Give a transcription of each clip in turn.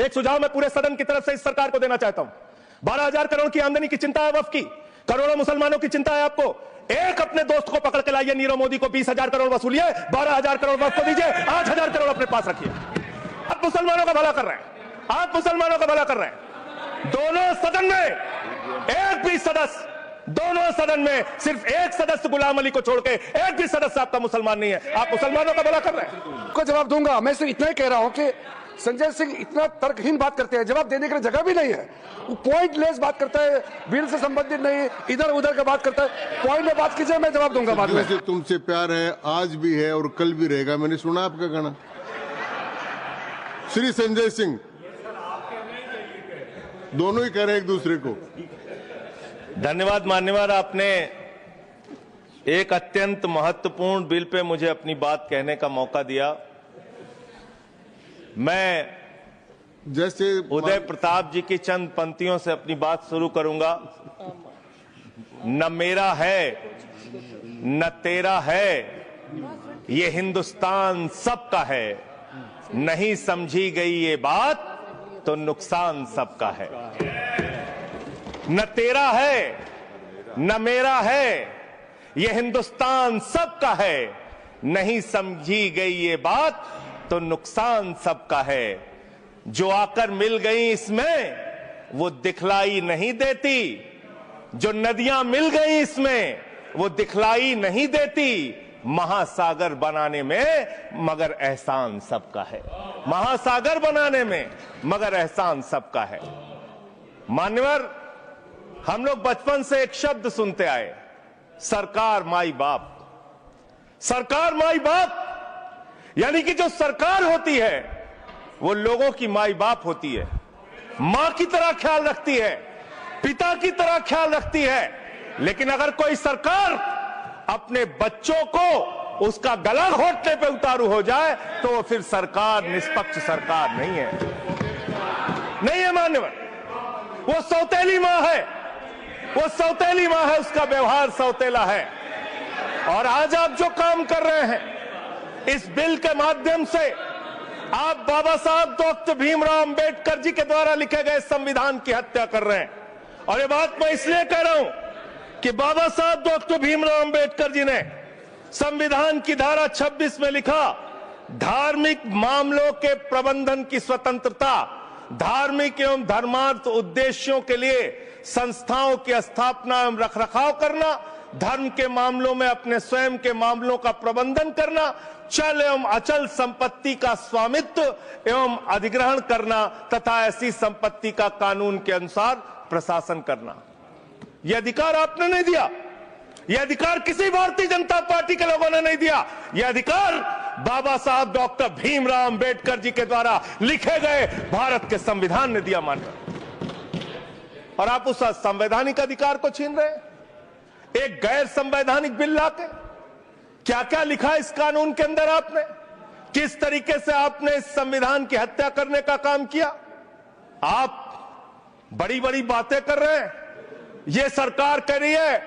एक सुझाव मैं पूरे सदन की तरफ से इस सरकार को देना चाहता हूं। 12,000 करोड़ की आमदनी की चिंता है वक्फ की, करोड़ों मुसलमानों की चिंता है आपको। एक अपने दोस्त को पकड़ के लाइए नीरव मोदी को, 20,000 करोड़ वसूलिए, 12,000 करोड़ वक्फ को दीजिए, 8,000 करोड़ अपने पास रखिए। आप मुसलमानों का भला कर रहे हैं, आप मुसलमानों का भला कर रहे हैं। दोनों सदन में एक भी सदस्य, दोनों सदन में सिर्फ एक सदस्य गुलाम अली को छोड़ के एक भी सदस्य आपका मुसलमान नहीं है। आप मुसलमानों का भला कर रहे हैं। को जवाब दूंगा। मैं सिर्फ इतना ही कह रहा हूं कि संजय सिंह इतना तर्कहीन बात करते हैं, जवाब देने के लिए जगह भी नहीं है। वो पॉइंटलेस बात करता है, बिल से संबंधित नहीं, इधर उधर का बात करता है। पॉइंट में बात कीजिए, मैं जवाब दूंगा बाद में। तुमसे प्यार है, आज भी है और कल भी रहेगा। मैंने सुना आपका गाना। श्री संजय सिंह, दोनों ही कह रहे हैं एक दूसरे को। धन्यवाद मान्यवर, आपने एक अत्यंत महत्वपूर्ण बिल पे मुझे अपनी बात कहने का मौका दिया। मैं जैसे उदय प्रताप जी की चंद पंक्तियों से अपनी बात शुरू करूंगा। न मेरा है न तेरा है, ये हिंदुस्तान सबका है, नहीं समझी गई ये बात तो नुकसान सबका है। न तेरा है न मेरा है, ये हिंदुस्तान सबका है, नहीं समझी गई ये बात तो नुकसान सबका है। जो आकर मिल गई इसमें वो दिखलाई नहीं देती, जो नदियां मिल गई इसमें वो दिखलाई नहीं देती, महासागर बनाने में मगर एहसान सबका है, महासागर बनाने में मगर एहसान सबका है। मान्यवर, हम लोग बचपन से एक शब्द सुनते आए, सरकार माई बाप। सरकार माई बाप यानी कि जो सरकार होती है वो लोगों की माई बाप होती है, मां की तरह ख्याल रखती है, पिता की तरह ख्याल रखती है। लेकिन अगर कोई सरकार अपने बच्चों को उसका गला घोटने पे उतारू हो जाए तो वो फिर सरकार निष्पक्ष सरकार नहीं है, नहीं है मान्यवर। वो सौतेली मां है, वो सौतेली मां है, उसका व्यवहार सौतेला है। और आज आप जो काम कर रहे हैं इस बिल के माध्यम से, आप बाबा साहब डॉक्टर भीमराव अंबेडकर जी के द्वारा लिखे गए संविधान की हत्या कर रहे हैं। और ये बात मैं इसलिए कह रहा हूं कि बाबा साहब डॉक्टर भीमराव अंबेडकर जी ने संविधान की धारा 26 में लिखा, धार्मिक मामलों के प्रबंधन की स्वतंत्रता, धार्मिक एवं धर्मार्थ उद्देश्यों के लिए संस्थाओं की स्थापना एवं रखरखाव करना, धर्म के मामलों में अपने स्वयं के मामलों का प्रबंधन करना, चल एवं अचल संपत्ति का स्वामित्व एवं अधिग्रहण करना तथा ऐसी संपत्ति का कानून के अनुसार प्रशासन करना। यह अधिकार आपने नहीं दिया, यह अधिकार किसी भारतीय जनता पार्टी के लोगों ने नहीं दिया। यह अधिकार बाबा साहब डॉक्टर भीमराव अंबेडकर जी के द्वारा लिखे गए भारत के संविधान ने दिया मानकर, और आप उस संवैधानिक अधिकार को छीन रहे हैं एक गैर संवैधानिक बिल लाके। क्या क्या लिखा इस कानून के अंदर आपने, किस तरीके से आपने इस संविधान की हत्या करने का काम किया। आप बड़ी बड़ी बातें कर रहे हैं। ये सरकार कह रही है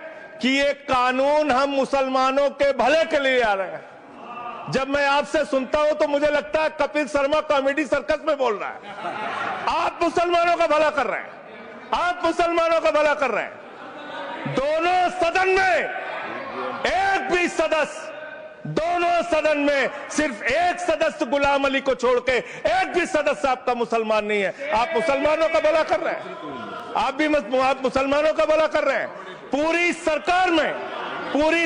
कि ये कानून हम मुसलमानों के भले के लिए आ रहे हैं। जब मैं आपसे सुनता हूं तो मुझे लगता है कपिल शर्मा कॉमेडी सर्कस में बोल रहा है। आप मुसलमानों का भला कर रहे हैं, आप मुसलमानों का भला कर रहे हैं। दोनों सदन में एक भी सदस्य, दोनों सदन में सिर्फ एक सदस्य गुलाम अली को छोड़ के एक भी सदस्य आपका मुसलमान नहीं है। आप मुसलमानों का भला कर रहे हैं, आप मुसलमानों का भला कर रहे हैं। पूरी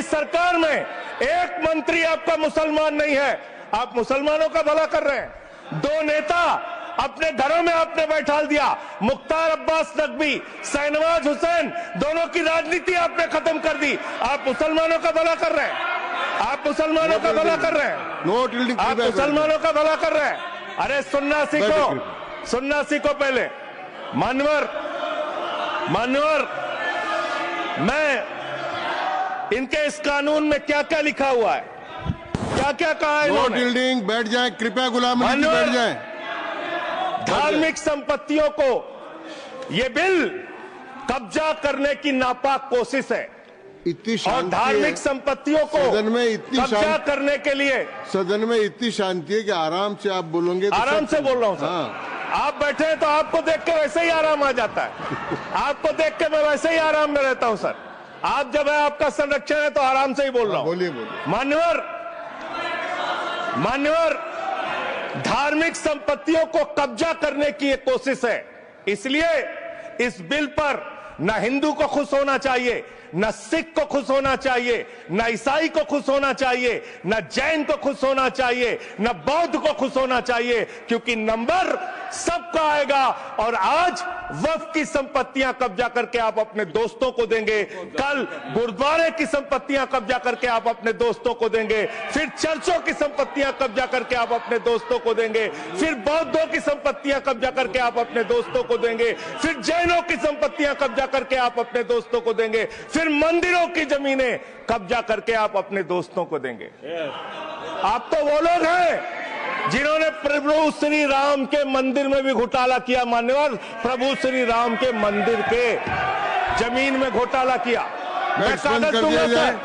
सरकार में एक मंत्री आपका मुसलमान नहीं है, आप मुसलमानों का भला कर रहे हैं। दो नेता अपने घरों में आपने बैठा दिया, मुख्तार अब्बास नकवी, शहनवाज हुसैन, दोनों की राजनीति आपने खत्म कर दी। आप मुसलमानों का भला कर रहे हैं, आप मुसलमानों का भला कर रहे हैं, आप मुसलमानों का भला कर रहे हैं। अरे सुनना सीखो, सुनना सीखो पहले। मान्यवर, मैं इनके इस कानून में क्या क्या लिखा हुआ है, क्या क्या कहा है इन्होंने। बैठ जाए कृपया, गुलाम अली जी बैठ जाए। धार्मिक संपत्तियों को ये बिल कब्जा करने की नापाक कोशिश है। और धार्मिक संपत्तियों को सदन में इतनी कब्जा करने के लिए सदन में इतनी शांति है कि आराम से आप बोलोगे। आराम से बोल रहा हूं सर। आप बैठे हैं तो आपको देख के वैसे ही आराम आ जाता है। आपको देख के मैं वैसे ही आराम में रहता हूं सर। आप जब है आपका संरक्षण है तो आराम से ही बोल रहा हूं। बोलिए बोलिए। मान्यवर, धार्मिक संपत्तियों को कब्जा करने की एक कोशिश है। इसलिए इस बिल पर न हिंदू को खुश होना चाहिए, न सिख को खुश होना चाहिए, न ईसाई को खुश होना चाहिए, न जैन को खुश होना चाहिए, न बौद्ध को खुश होना चाहिए, क्योंकि नंबर सबका आएगा। और आज वक्फ की संपत्तियां कब्जा करके आप अपने दोस्तों को देंगे, कल गुरुद्वारे की संपत्तियां कब्जा करके आप अपने दोस्तों को देंगे, फिर चर्चों की संपत्तियां कब्जा करके आप अपने दोस्तों को देंगे, फिर बौद्धों की संपत्तियां कब्जा करके आप अपने दोस्तों को देंगे, फिर जैनों की संपत्तियां कब्जा करके आप अपने दोस्तों को देंगे, फिर मंदिरों की जमीनें कब्जा करके आप अपने दोस्तों को देंगे। आप तो वो लोग हैं जिन्होंने प्रभु श्री राम के मंदिर में भी घोटाला किया। मान्यवर, प्रभु श्री राम के मंदिर के जमीन में घोटाला किया। मैं कागज दूंगा सर,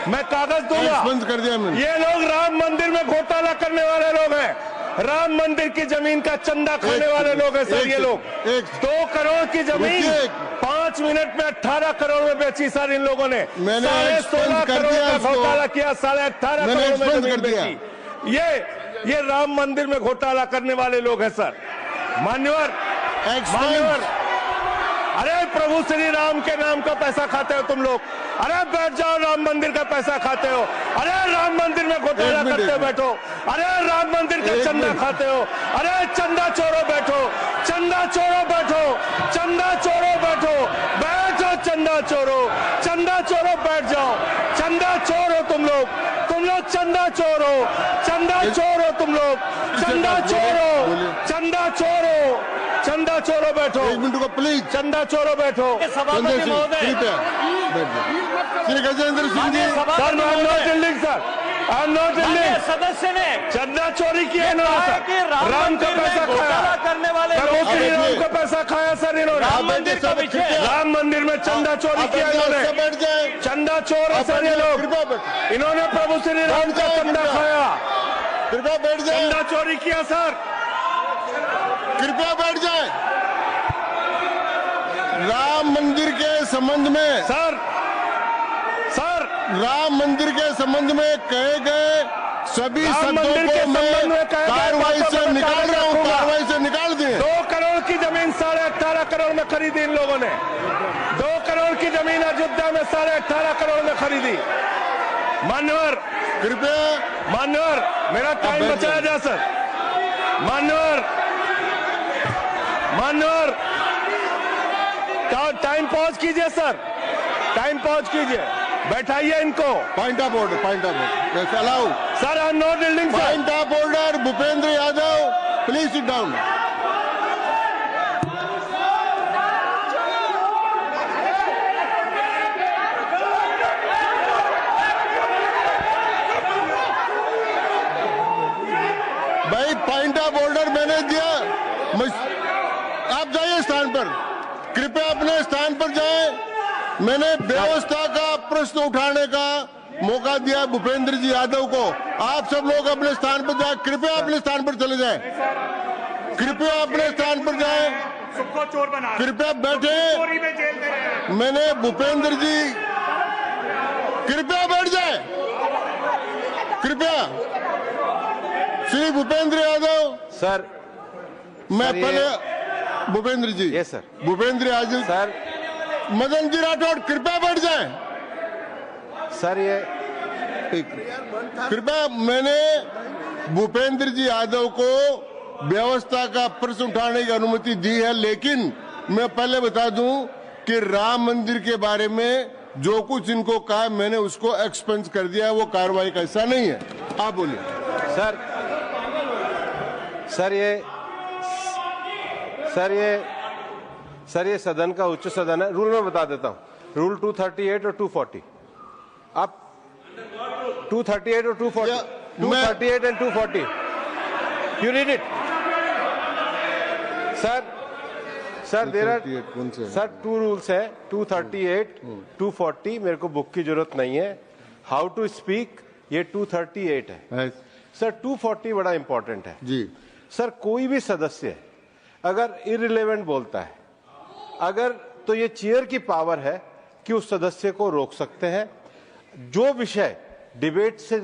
मैं कागज दूंगा। कर दिया मैंने। ये लोग राम मंदिर में घोटाला करने वाले लोग हैं। राम मंदिर की जमीन का चंदा खाने वाले लोग हैं सर। ये लोग 2 करोड़ की जमीन 5 मिनट में 18 करोड़ में बेची सर इन लोगों ने। 16.5 करोड़ का घोटाला किया, 18.5 करोड़ में जमीन बेची। ये राम मंदिर में घोटाला करने वाले लोग हैं सर। मान्यवर, अरे प्रभु श्री राम के नाम का पैसा खाते हो तुम लोग। अरे बैठ जाओ, राम मंदिर का पैसा खाते हो। अरे राम मंदिर में घोटाला करते हो, बैठो। अरे राम मंदिर का चंदा खाते हो। अरे चंदा चोरो बैठो, चंदा चोरो बैठो, चंदा चोरो बैठो, बैठो चंदा चोरो, चंदा चोरो बैठ जाओ। चंदा चोर हो तुम लोग चंदा चोर हो, चंदा चोर हो तुम लोग, चंदा चोर हो, चंदा चोर हो, चंदा चोरो बैठो। 1 मिनट को प्लीज। चंदा चोरो बैठो। सभापति महोदय, Shri Gajendra Singh ji. Sir, I am not yielding sir, I am not yielding. सदस्य ने चंदा चोरी किया इन्होंने सर। राम का पैसा खाया करने वाले प्रभु श्री राम का पैसा खाया सर इन्होंने। राम मंदिर का विषय, राम मंदिर में चंदा चोरी किया इन्होंने। बैठ जाए। चंदा चोर है सर ये लोग। इन्होंने प्रभु श्री राम का चंदा खाया। कृपया बैठ जाए। चंदा चोरी किया सर। कृपया बैठ जाए। राम मंदिर के संबंध में सर राम मंदिर के संबंध में कहे गए सभी शब्दों को मैं कार्रवाई से निकाल रहा हूं। कार्रवाई से निकाल दिए। 2 करोड़ की जमीन 18.5 करोड़ में खरीदी इन लोगों ने। 2 करोड़ की जमीन अयोध्या में 18.5 करोड़ में खरीदी। मान्यवर, मेरा टाइम बचाया जाए सर। मान्यवर, टाइम पॉज कीजिए सर, टाइम पॉज कीजिए, बैठाइए इनको। Point of order allow sir. I am not yielding sir. Point of order Bhupendra Yadav, please sit down. भाई पॉइंट ऑफ ऑर्डर मैंने दिया। आप जाइए स्थान पर, कृपया अपने स्थान पर जाएं। मैंने व्यवस्था का प्रश्न उठाने का मौका दिया भूपेंद्र जी यादव को। आप सब लोग अपने स्थान पर जाएं। कृपया अपने स्थान पर चले जाएं। कृपया अपने स्थान पर जाएं। सबको चोर बना, कृपया बैठे। चोरी में जेल दे रहे हैं। मैंने भूपेंद्र जी, कृपया बैठ जाए। कृपया श्री भूपेंद्र यादव सर। मैं पहले Bhupendra ji. Yes sir. Bhupendra Yadav sir. Madan ji Rathore, कृपया बैठ जाएं। सर ये कृपया, मैंने भूपेंद्र जी यादव को व्यवस्था का प्रश्न उठाने की अनुमति दी है, लेकिन मैं पहले बता दूं कि राम मंदिर के बारे में जो कुछ इनको कहा मैंने उसको एक्सपेंस कर दिया है, वो कार्रवाई का हिस्सा नहीं है। आप बोलिए सर ये सदन का उच्च सदन है। रूल में बता देता हूं, रूल 238 और 240। आप 238 और 240, 238 and 240, you read it sir. There are sir 2 rules है, 238, 240। मेरे को बुक की जरूरत नहीं है। हाउ टू स्पीक ये 238 है सर। 240 बड़ा इंपॉर्टेंट है जी। सर कोई भी सदस्य अगर इररिलेवेंट बोलता है, अगर तो ये चेयर की पावर है कि उस सदस्य को रोक सकते हैं। जो विषय डिबेट से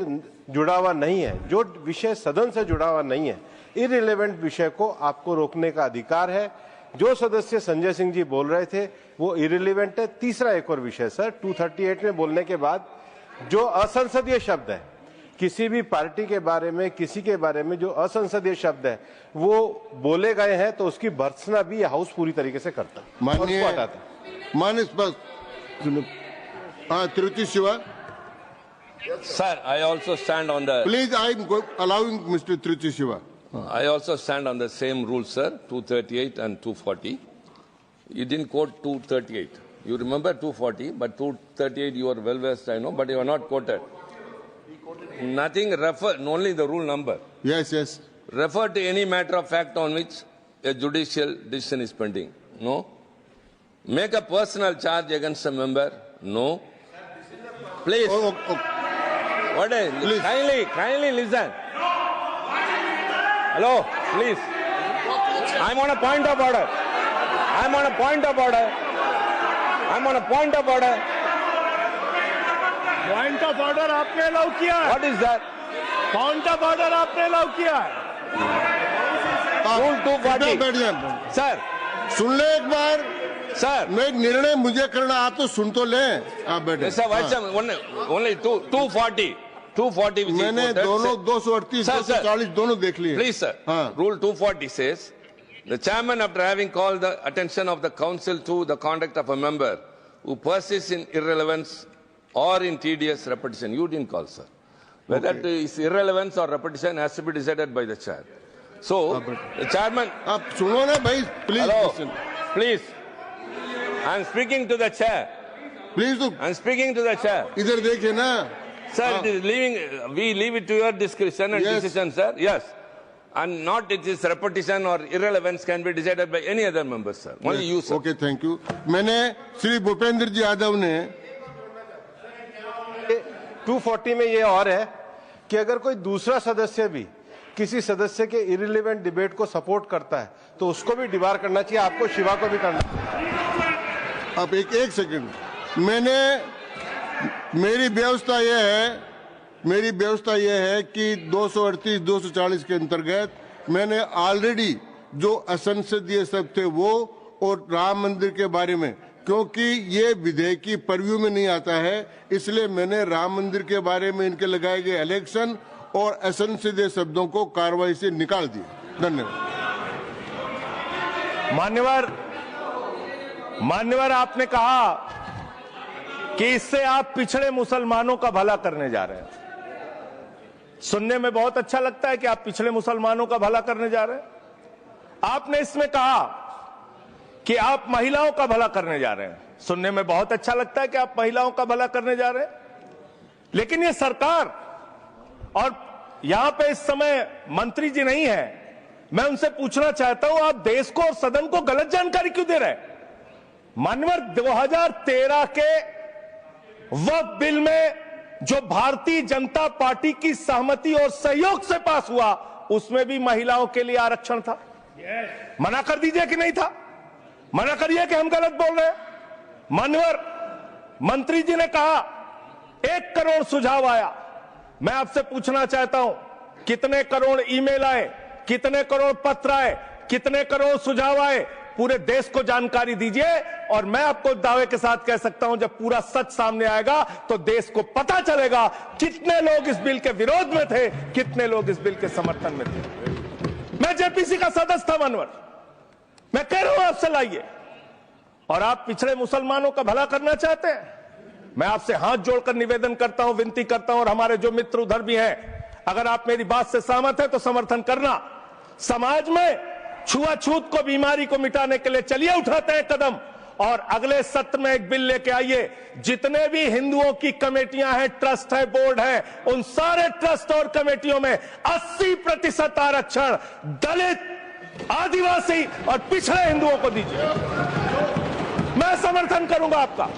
जुड़ा हुआ नहीं है, जो विषय सदन से जुड़ा हुआ नहीं है, इररिलेवेंट विषय को आपको रोकने का अधिकार है। जो सदस्य संजय सिंह जी बोल रहे थे वो इररिलेवेंट है। तीसरा एक और विषय सर, 238 में बोलने के बाद जो असंसदीय शब्द है, किसी भी पार्टी के बारे में, किसी के बारे में जो असंसदीय शब्द है वो बोले गए हैं, तो उसकी भर्त्सना भी हाउस पूरी तरीके से करता है। माननीय Tiruchi Shiva, Sir, I also stand on the. please, I am allowing Mr. Tiruchi Shiva. I also stand on the same rule, sir. 238 and 240. You didn't quote 238. You remember 240, but 238 you are well versed, I know, but you are not quoted. Nothing refer, only the rule number. Yes, yes. Refer to any matter of fact on which a judicial decision is pending. No. Make a personal charge against a member. No. Please. What is? Please. Kindly listen. Hello, please. I'm on a point of order. I'm on a point of order. I'm on a point of order. Point of order आपने allow किया है। What is that? Point of order आपने allow किया है। Rule 240. बैठ जाए। Sir, सुन ले एक बार। sir. मैं निर्णय मुझे करना, आप तो सुन तो लें। आप बैठे। Sir, what's only 240. 240 which is मैंने quoted, दोनों sir. 238, Sir, sir. 240 दोनों देख लिए। Please, sir. हाँ। Rule 240 says, the chairman, after having called the attention of the council to the conduct of a member who persists in irrelevance or in tedious repetition, you didn't call, sir. Whether it is irrelevance or repetition has to be decided by the chair. So, the chairman. आप सुनो ना भाई, please Hello, listen. please. I'm speaking to the chair. Please तो I'm speaking to the chair. इधर देखिए ना। Sir, it is we leave it to your discretion and Yes. decision, sir. Yes. And not it is repetition or irrelevance can be decided by any other member, sir. Only you, sir. Okay, thank you. मैंने श्री भूपेंद्र जी यादव ने 240 में ये और है कि अगर कोई दूसरा सदस्य भी किसी सदस्य के इररिलेवेंट डिबेट को सपोर्ट करता है तो उसको भी डिबार करना चाहिए, आपको शिवा को भी करना चाहिए। आप एक सेकंड, मेरी व्यवस्था यह है कि 238, 240 के अंतर्गत मैंने ऑलरेडी जो असंसदीय शब्द थे वो और राम मंदिर के बारे में, क्योंकि ये विधेयक की परव्यू में नहीं आता है, इसलिए मैंने राम मंदिर के बारे में इनके लगाए गए इलेक्शन और असंसदीय शब्दों को कार्रवाई से निकाल दिया। धन्यवाद। मान्यवर, आपने कहा कि इससे आप पिछड़े मुसलमानों का भला करने जा रहे हैं। सुनने में बहुत अच्छा लगता है कि आप पिछड़े मुसलमानों का भला करने जा रहे हैं। आपने इसमें कहा कि आप महिलाओं का भला करने जा रहे हैं। सुनने में बहुत अच्छा लगता है कि आप महिलाओं का भला करने जा रहे हैं, लेकिन ये सरकार और यहां पे इस समय मंत्री जी नहीं है, मैं उनसे पूछना चाहता हूं, आप देश को और सदन को गलत जानकारी क्यों दे रहे हैं? मानवर, 2013 के वक्फ बिल में जो भारतीय जनता पार्टी की सहमति और सहयोग से पास हुआ, उसमें भी महिलाओं के लिए आरक्षण था। मना कर दीजिए कि नहीं था, मना करिए कि हम गलत बोल रहे हैं। मानवर, मंत्री जी ने कहा 1 करोड़ सुझाव आया। मैं आपसे पूछना चाहता हूं, कितने करोड़ ईमेल आए, कितने करोड़ पत्र आए, कितने करोड़ सुझाव आए? पूरे देश को जानकारी दीजिए, और मैं आपको दावे के साथ कह सकता हूं, जब पूरा सच सामने आएगा तो देश को पता चलेगा कितने लोग इस बिल के विरोध में थे, कितने लोग इस बिल के समर्थन में थे। मैं जेपीसी का सदस्य था मानवर, मैं कह रहा हूं आपसे लाइए। और आप पिछड़े मुसलमानों का भला करना चाहते हैं? मैं आपसे हाथ जोड़कर निवेदन करता हूं, विनती करता हूं, और हमारे जो मित्र उधर भी हैं, अगर आप मेरी बात से सहमत हैं तो समर्थन करना। समाज में छुआछूत को, बीमारी को मिटाने के लिए चलिए उठाते हैं कदम, और अगले सत्र में एक बिल लेके आइए। जितने भी हिंदुओं की कमेटियां हैं, ट्रस्ट है, बोर्ड है, उन सारे ट्रस्ट और कमेटियों में 80% आरक्षण दलित, आदिवासी और पिछड़े हिंदुओं को दीजिए। मैं समर्थन करूंगा आपका,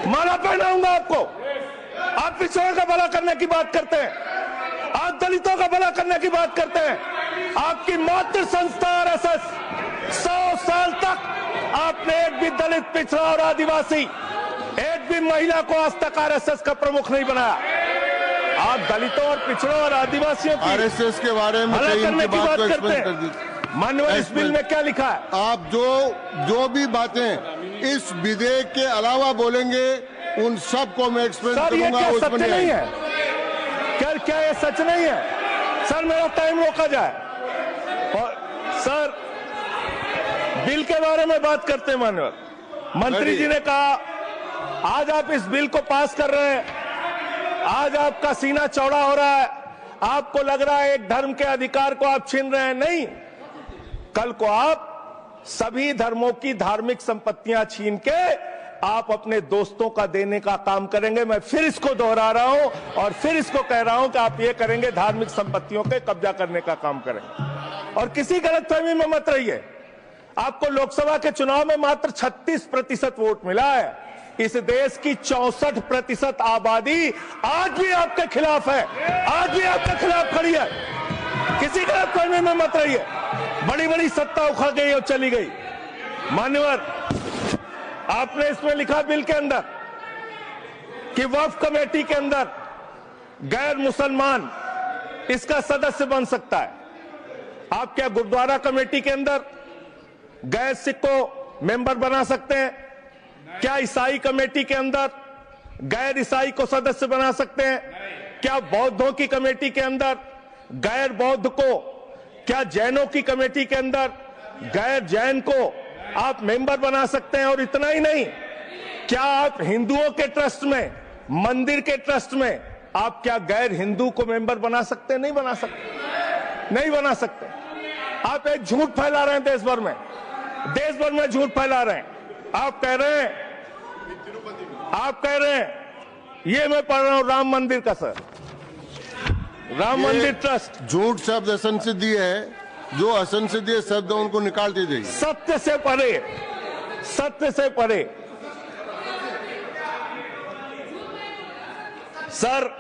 माला पहनाऊंगा आपको। आप पिछड़ों का भला करने की बात करते हैं, आप दलितों का भला करने की बात करते हैं। आपकी मातृ संस्था आरएसएस दलित, पिछड़ा और आदिवासी, एक भी महिला को आज तक आरएसएस का प्रमुख नहीं बनाया। आप दलितों और पिछड़ों और आदिवासियों की आरएसएस के बारे में अलग करने की बात को करते एक्सप्लेन कर हैं। दीजिए। माननीय, इस बिल में क्या लिखा है? आप जो भी बातें इस विधेयक के अलावा बोलेंगे उन सबको मैं एक्सप्लेन सर, ये करूंगा। क्या उसमें सत्य नहीं है? क्या ये सच नहीं है? सर, मेरा टाइम रोका जाए। और सर, बिल के बारे में बात करते हैं। माननीय मंत्री जी ने कहा आज आप इस बिल को पास कर रहे हैं, आज आपका सीना चौड़ा हो रहा है, आपको लग रहा है एक धर्म के अधिकार को आप छीन रहे हैं। नहीं, कल को आप सभी धर्मों की धार्मिक संपत्तियां छीन के आप अपने दोस्तों का देने का काम करेंगे। मैं फिर इसको दोहरा रहा हूं और फिर इसको कह रहा हूं कि आप ये करेंगे, धार्मिक संपत्तियों के कब्जा करने का काम करेंगे। और किसी गलतफहमी में मत रहिए। आपको लोकसभा के चुनाव में मात्र 36% वोट मिला है। इस देश की 64% आबादी आज भी आपके खिलाफ है, आज भी आपके खिलाफ खड़ी है। किसी गलतफहमी में मत रहिए। बड़ी बड़ी सत्ता उखड़ गई और चली गई। मान्यवर, आपने इसमें लिखा बिल के अंदर कि वक्फ कमेटी के अंदर गैर मुसलमान इसका सदस्य बन सकता है। आप क्या गुरुद्वारा कमेटी के अंदर गैर सिख को मेंबर बना सकते हैं? क्या ईसाई कमेटी के अंदर गैर ईसाई को सदस्य बना सकते हैं? क्या बौद्धों की कमेटी के अंदर गैर बौद्ध को, क्या जैनों की कमेटी के अंदर गैर जैन को आप मेंबर बना सकते हैं? और इतना ही नहीं, क्या आप हिंदुओं के ट्रस्ट में, मंदिर के ट्रस्ट में आप क्या गैर हिंदू को मेंबर बना सकते हैं? नहीं बना सकते, नहीं बना सकते। आप एक झूठ फैला रहे हैं देश भर में झूठ फैला रहे हैं। आप कह रहे हैं ये मैं पढ़ रहा हूं राम मंदिर का, सर, राम मंदिर ट्रस्ट। झूठ शब्द असंसदीय है, जो असंसदीय शब्द है उनको निकाल दीजिए। सत्य से परे, सत्य से परे। सर,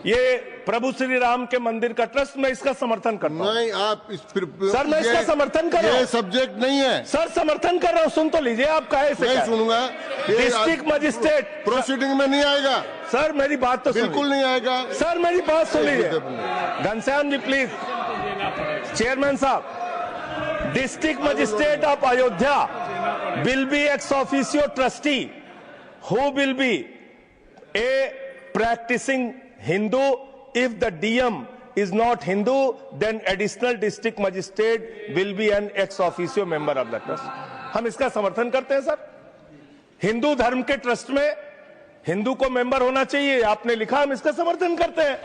ये प्रभु श्री राम के मंदिर का ट्रस्ट, मैं इसका समर्थन करता हूं। नहीं, आप सर, मैं इसका समर्थन कर रहा हूं। ये सब्जेक्ट नहीं है सर, समर्थन कर रहा हूं। सुन तो लीजिए, आप कहे से नहीं सुनूंगा। डिस्ट्रिक्ट मजिस्ट्रेट प्रोसीडिंग में नहीं आएगा सर, मेरी बात तो बिल्कुल नहीं आएगा। सर, मेरी बात सुन लीजिए। घनश्याम जी प्लीज, चेयरमैन साहब, district magistrate of Ayodhya will be ex officio trustee who will be a practising Hindu. If the DM is not Hindu, then additional district magistrate will be an ex officio member of the trust. हम इसका समर्थन करते हैं sir. Hindu धर्म के trust में हिंदू को member होना चाहिए, आपने लिखा, हम इसका समर्थन करते हैं।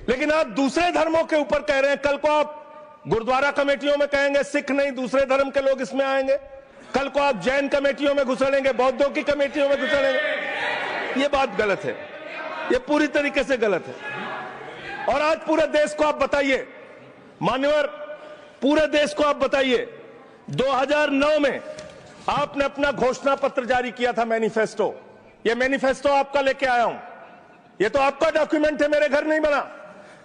लेकिन आप दूसरे धर्मों के ऊपर कह रहे हैं। कल को आप गुरुद्वारा कमेटियों में कहेंगे सिख नहीं, दूसरे धर्म के लोग इसमें आएंगे। कल को आप जैन कमेटियों में घुसड़ेंगे, बौद्धों की कमेटियों में घुसड़ेंगे। ये बात गलत है, ये पूरी तरीके से गलत है। और आज पूरे देश को आप बताइए, मान्यवर, पूरे देश को आप बताइए, 2009 में आपने अपना घोषणा पत्र जारी किया था, मैनिफेस्टो। ये मैनिफेस्टो आपका लेके आया हूं, ये तो आपका डॉक्यूमेंट है, मेरे घर नहीं बना।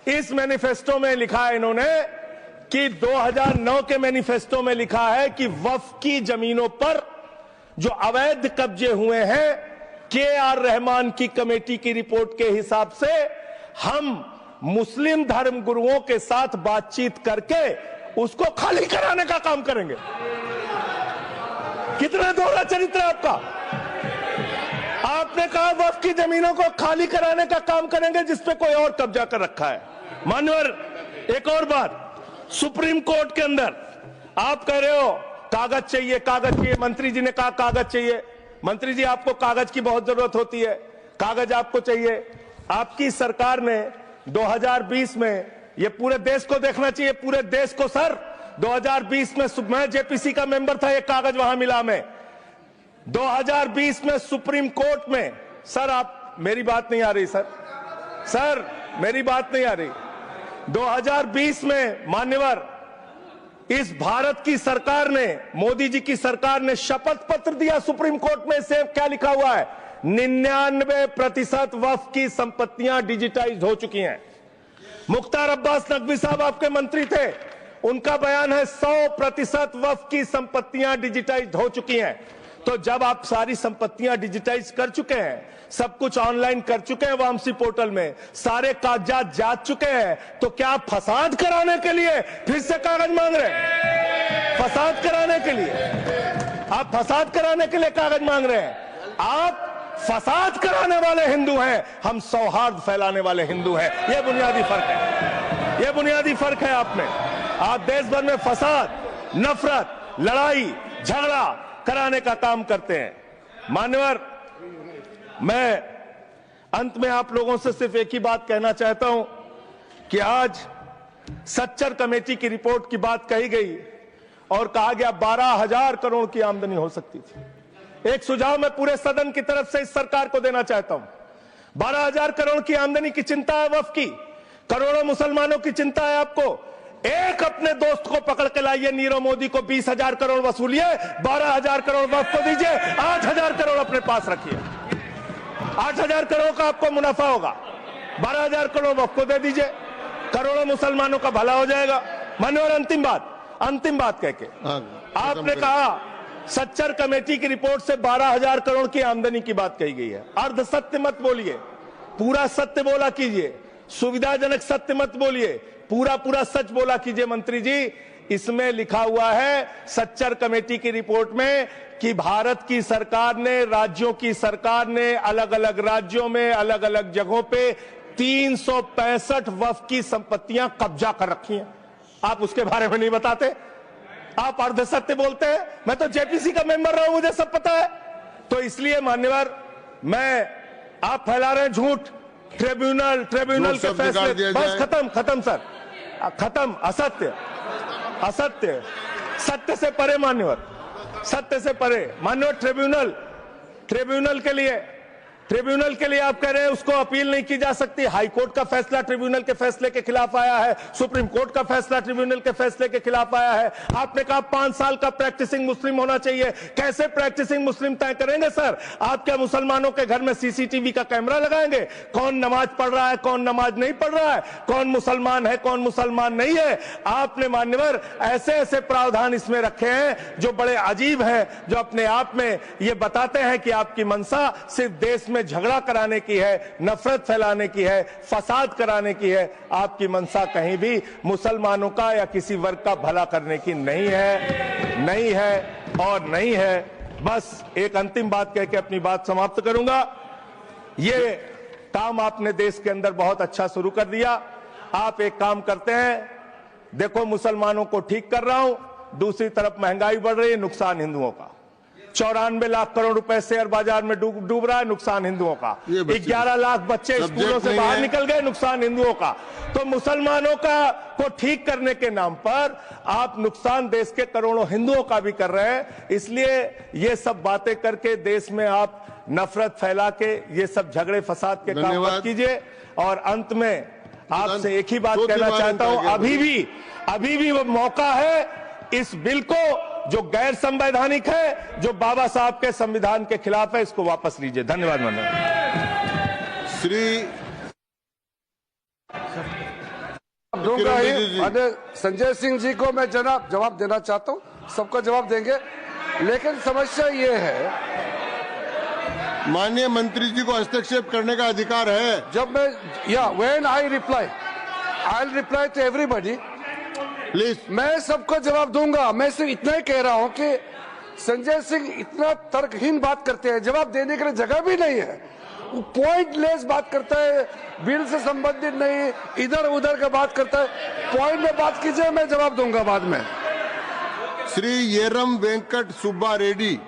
इस मैनिफेस्टो में लिखा है इन्होंने कि 2009 के मैनिफेस्टो में लिखा है कि वक्फ की जमीनों पर जो अवैध कब्जे हुए हैं, के.आर. रहमान की कमेटी की रिपोर्ट के हिसाब से हम मुस्लिम धर्म गुरुओं के साथ बातचीत करके उसको खाली कराने का काम करेंगे। कितना दोहरा चरित्र है आपका। आपने कहा वक्फ की जमीनों को खाली कराने का काम करेंगे जिसपे कोई और कब्जा कर रखा है। मान्यवर, एक और बात, सुप्रीम कोर्ट के अंदर आप कह रहे हो कागज चाहिए, कागज चाहिए। मंत्री जी ने कहा कागज चाहिए। मंत्री जी, आपको कागज की बहुत जरूरत होती है, कागज आपको चाहिए। आपकी सरकार ने 2020 में, ये पूरे देश को देखना चाहिए, पूरे देश को सर, 2020 में मैं जेपीसी का मेंबर था, ये कागज वहां मिला मैं 2020 में सुप्रीम कोर्ट में। सर, आप, मेरी बात नहीं आ रही सर, मेरी बात नहीं आ रही। 2020 में मान्यवर, इस भारत की सरकार ने, मोदी जी की सरकार ने शपथ पत्र दिया सुप्रीम कोर्ट में। से क्या लिखा हुआ है? 99% वक्फ की संपत्तियां डिजिटाइज हो चुकी हैं। मुख्तार अब्बास नकवी साहब आपके मंत्री थे, उनका बयान है 100% वक्फ की संपत्तियां डिजिटाइज हो चुकी हैं। तो जब आप सारी संपत्तियां डिजिटाइज कर चुके हैं, सब कुछ ऑनलाइन कर चुके हैं वामसी पोर्टल में, सारे कागजात जांच चुके हैं, तो क्या आप फसाद कराने के लिए फिर से कागज मांग रहे हैं? फसाद कराने के लिए आप फसाद कराने के लिए कागज मांग रहे हैं? आप फसाद कराने वाले हिंदू हैं, हम सौहार्द फैलाने वाले हिंदू हैं। यह बुनियादी फर्क है, यह बुनियादी फर्क है आप में। आप देश भर में फसाद, नफरत, लड़ाई, झगड़ा कराने का काम करते हैं। मान्यवर, मैं अंत में आप लोगों से सिर्फ एक ही बात कहना चाहता हूं कि आज सच्चर कमेटी की रिपोर्ट की बात कही गई और कहा गया 12,000 करोड़ की आमदनी हो सकती थी। एक सुझाव मैं पूरे सदन की तरफ से इस सरकार को देना चाहता हूं। 12,000 करोड़ की आमदनी की चिंता है वक्फ की, करोड़ों मुसलमानों की चिंता है आपको। एक अपने दोस्त को पकड़ के लाइए, नीरव मोदी को 20,000 करोड़ वसूलिए, 12,000 करोड़ वक्फ को दीजिए, 8,000 करोड़ अपने पास रखिए। 8,000 करोड़ का आपको मुनाफा होगा, 12,000 करोड़ वक्फ को दे दीजिए, करोड़ों मुसलमानों का भला हो जाएगा। मान्यवर, अंतिम बात कह के आपने कहा सच्चर कमेटी की रिपोर्ट से 12,000 करोड़ की आमदनी की बात कही गई है। अर्ध सत्य मत बोलिए, पूरा सत्य बोला कीजिए। सुविधाजनक सत्य मत बोलिए, पूरा सच बोला कीजिए। मंत्री जी, इसमें लिखा हुआ है सच्चर कमेटी की रिपोर्ट में कि भारत की सरकार ने, राज्यों की सरकार ने अलग अलग राज्यों में अलग अलग जगहों पे 365 वक्फ की संपत्तियां कब्जा कर रखी हैं। आप उसके बारे में नहीं बताते, आप अर्ध सत्य बोलते हैं। मैं तो जेपीसी का मेंबर रहा हूं, मुझे सब पता है। तो इसलिए मान्यवर, आप फैला रहे हैं झूठ, ट्रिब्यूनल के फैसले, बस खत्म सर, खत्म। असत्य, सत्य से परे मान्यवर, सत्य से परे मान्यवर। ट्रिब्यूनल के लिए आप कह रहे हैं उसको अपील नहीं की जा सकती। हाई कोर्ट का फैसला ट्रिब्यूनल के फैसले के खिलाफ आया है, सुप्रीम कोर्ट का फैसला ट्रिब्यूनल के फैसले के खिलाफ आया है। आपने कहा 5 साल का प्रैक्टिसिंग मुस्लिम होना चाहिए। कैसे प्रैक्टिसिंग मुस्लिम तय करेंगे सर? आप क्या मुसलमानों के घर में सीसीटीवी का कैमरा लगाएंगे? कौन नमाज पढ़ रहा है, कौन नमाज नहीं पढ़ रहा है, कौन मुसलमान है, कौन मुसलमान नहीं है? आपने मान्यवर ऐसे प्रावधान इसमें रखे हैं जो बड़े अजीब हैं, जो अपने आप में ये बताते हैं कि आपकी मंशा सिर्फ देश में झगड़ा कराने की है, नफरत फैलाने की है, फसाद कराने की है। आपकी मंशा कहीं भी मुसलमानों का या किसी वर्ग का भला करने की नहीं है। बस एक अंतिम बात कह के अपनी बात समाप्त करूंगा। ये काम आपने देश के अंदर बहुत अच्छा शुरू कर दिया। आप एक काम करते हैं, देखो मुसलमानों को ठीक कर रहा हूं, दूसरी तरफ महंगाई बढ़ रही है, नुकसान हिंदुओं का। 94 लाख करोड़ रुपए शेयर बाजार में डूब रहा है, नुकसान हिंदुओं का। 11 लाख बच्चे स्कूलों से बाहर निकल गए, नुकसान हिंदुओं का। तो मुसलमानों को ठीक करने के नाम पर आप नुकसान देश के करोड़ों हिंदुओं का भी कर रहे हैं। इसलिए ये सब बातें करके देश में आप नफरत फैला के ये सब झगड़े फसाद के काम मत कीजिए। और अंत में आपसे एक ही बात कहना चाहता हूं, अभी भी वो मौका है इस बिल को जो गैर संवैधानिक है, जो बाबा साहब के संविधान के खिलाफ है, इसको वापस लीजिए। धन्यवाद। दूंगा ही। संजय सिंह जी को मैं जवाब देना चाहता हूं, सबका जवाब देंगे, लेकिन समस्या ये है, माननीय मंत्री जी को हस्तक्षेप करने का अधिकार है। जब मैं when I reply to everybody, please, मैं सबको जवाब दूंगा। मैं सिर्फ इतना ही कह रहा हूं कि संजय सिंह इतना तर्कहीन बात करते हैं, जवाब देने के लिए जगह भी नहीं है। वो पॉइंटलेस बात करता है, बिल से संबंधित नहीं, इधर उधर का बात करता है। पॉइंट में बात कीजिए, मैं जवाब दूंगा बाद में। श्री येरम वेंकट सुब्बा रेड्डी।